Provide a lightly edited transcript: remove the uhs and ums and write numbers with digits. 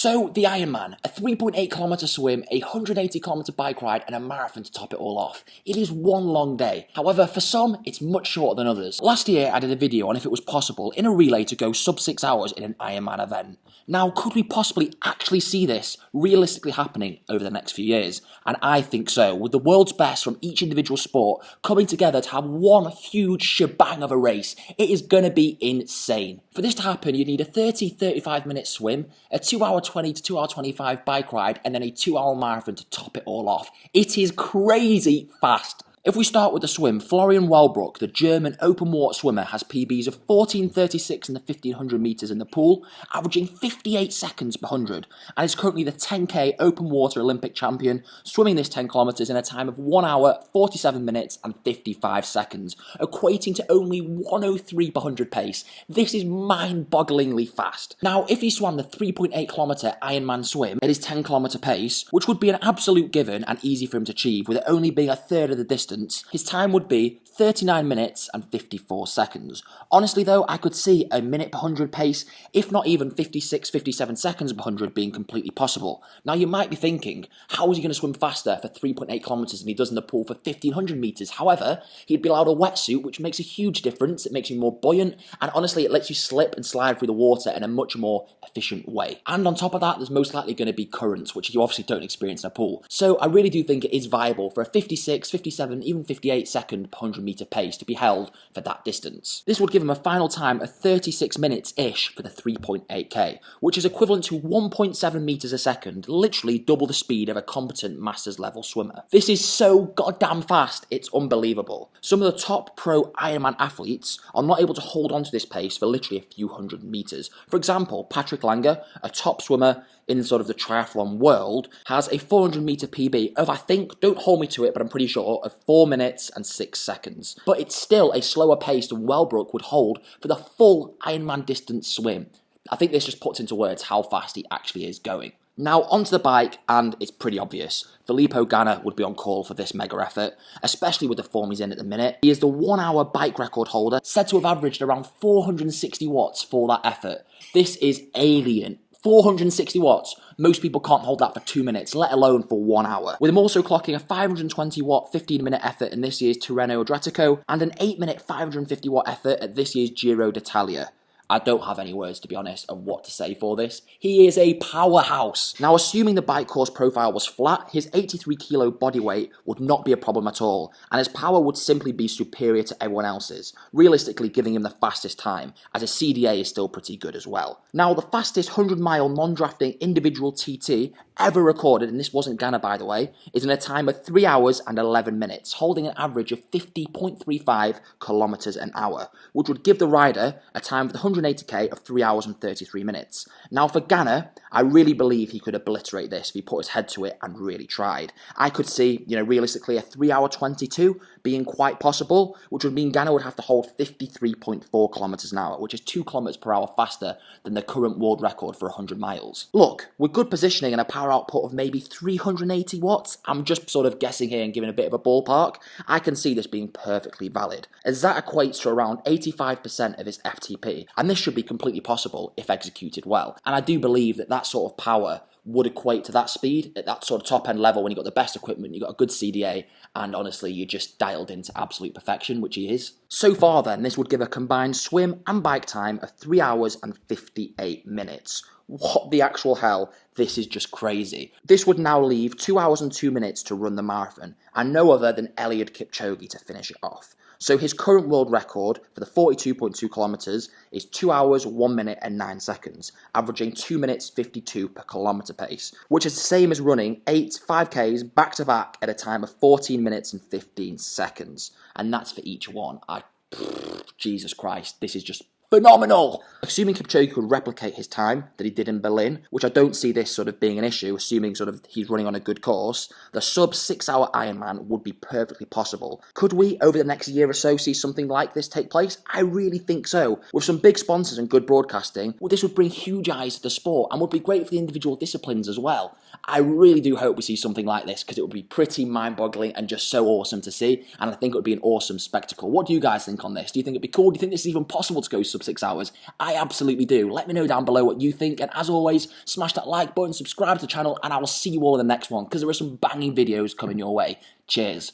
So, the Ironman, a 3.8km swim, a 180km bike ride, and a marathon to top it all off. It is one long day. However, for some, it's much shorter than others. Last year, I did a video on if it was possible in a relay to go sub 6 hours in an Ironman event. Now, could we possibly actually see this realistically happening over the next few years? And I think so, with the world's best from each individual sport coming together to have one huge shebang of a race. It is going to be insane. For this to happen, you need a 30-35 minute swim, a 2 hour 20 to 2 hour 25 bike ride, and then a 2 hour marathon to top it all off. It is crazy fast. If we start with the swim, Florian Wellbrock, the German open water swimmer, has PBs of 14:36 in the 1500 metres in the pool, averaging 58 seconds per 100, and is currently the 10k open water Olympic champion, swimming this 10 kilometres in a time of 1 hour, 47 minutes and 55 seconds, equating to only 103 per 100 pace. This is mind-bogglingly fast. Now, if he swam the 3.8km Ironman swim at his 10km pace, which would be an absolute given and easy for him to achieve, with it only being a third of the distance, his time would be 39 minutes and 54 seconds. Honestly though, I could see a minute per 100 pace, if not even 56, 57 seconds per 100 being completely possible. Now you might be thinking, how is he going to swim faster for 3.8 kilometres than he does in the pool for 1500 metres? However, he'd be allowed a wetsuit, which makes a huge difference. It makes you more buoyant, and honestly, it lets you slip and slide through the water in a much more efficient way. And on top of that, there's most likely going to be currents, which you obviously don't experience in a pool. So I really do think it is viable for a 56, 57, even 58 second per 100 metre pace to be held for that distance. This would give him a final time of 36 minutes-ish for the 3.8k, which is equivalent to 1.7 metres a second, literally double the speed of a competent masters level swimmer. This is so goddamn fast, it's unbelievable. Some of the top pro Ironman athletes are not able to hold on to this pace for literally a few hundred metres. For example, Patrick Langer, a top swimmer in sort of the triathlon world, has a 400 metre PB of, I think, don't hold me to it, but I'm pretty sure, of 4 minutes and 6 seconds. But it's still a slower pace than Wellbrock would hold for the full Ironman distance swim. I think this just puts into words how fast he actually is going. Now onto the bike, and it's pretty obvious. Filippo Ganna would be on call for this mega effort, especially with the form he's in at the minute. He is the 1 hour bike record holder, said to have averaged around 460 watts for that effort. This is alien. 460 watts. Most people can't hold that for 2 minutes, let alone for 1 hour. With him also clocking a 520 watt 15 minute effort in this year's Tirreno Adriatico and an 8 minute 550 watt effort at this year's Giro d'Italia. I don't have any words, to be honest, of what to say for this. He is a powerhouse. Now, assuming the bike course profile was flat, his 83 kilo body weight would not be a problem at all, and his power would simply be superior to everyone else's, realistically giving him the fastest time, as his CDA is still pretty good as well. Now, the fastest 100-mile non-drafting individual TT ever recorded, and this wasn't Ganna by the way, is in a time of 3 hours and 11 minutes, holding an average of 50.35 kilometers an hour, which would give the rider a time for the 180k of 3 hours and 33 minutes. Now for Ganna, I really believe he could obliterate this if he put his head to it and really tried. I could see, realistically a 3 hour 22 being quite possible, which would mean Ganna would have to hold 53.4 kilometers an hour, which is 2 kilometers per hour faster than the current world record for 100 miles. Look, with good positioning and a power output of maybe 380 watts, I'm just sort of guessing here and giving a bit of a ballpark, I can see this being perfectly valid, as that equates to around 85% of his FTP, and this should be completely possible if executed well. And I do believe that that sort of power would equate to that speed at that sort of top end level when you've got the best equipment, you've got a good CDA, and honestly you're just dialed into absolute perfection, which he is. So far then, this would give a combined swim and bike time of 3 hours and 58 minutes. What the actual hell? This is just crazy. This would now leave 2 hours and 2 minutes to run the marathon, and no other than Eliud Kipchoge to finish it off. So his current world record for the 42.2 kilometres is 2 hours, 1 minute and 9 seconds, averaging 2 minutes 52 per kilometre pace, which is the same as running 8 5Ks back to back at a time of 14 minutes and 15 seconds. And that's for each one. Jesus Christ, this is just phenomenal! Assuming Kipchoge could replicate his time that he did in Berlin, which I don't see this sort of being an issue, assuming sort of he's running on a good course, the sub 6 hour Ironman would be perfectly possible. Could we, over the next year or so, see something like this take place? I really think so. With some big sponsors and good broadcasting, this would bring huge eyes to the sport and would be great for the individual disciplines as well. I really do hope we see something like this because it would be pretty mind-boggling and just so awesome to see, and I think it would be an awesome spectacle. What do you guys think on this? Do you think it'd be cool? Do you think this is even possible to go sub sub 6 hours. I absolutely do. Let me know down below what you think, and as always, smash that like button, subscribe to the channel, and I will see you all in the next one, because there are some banging videos coming your way. Cheers.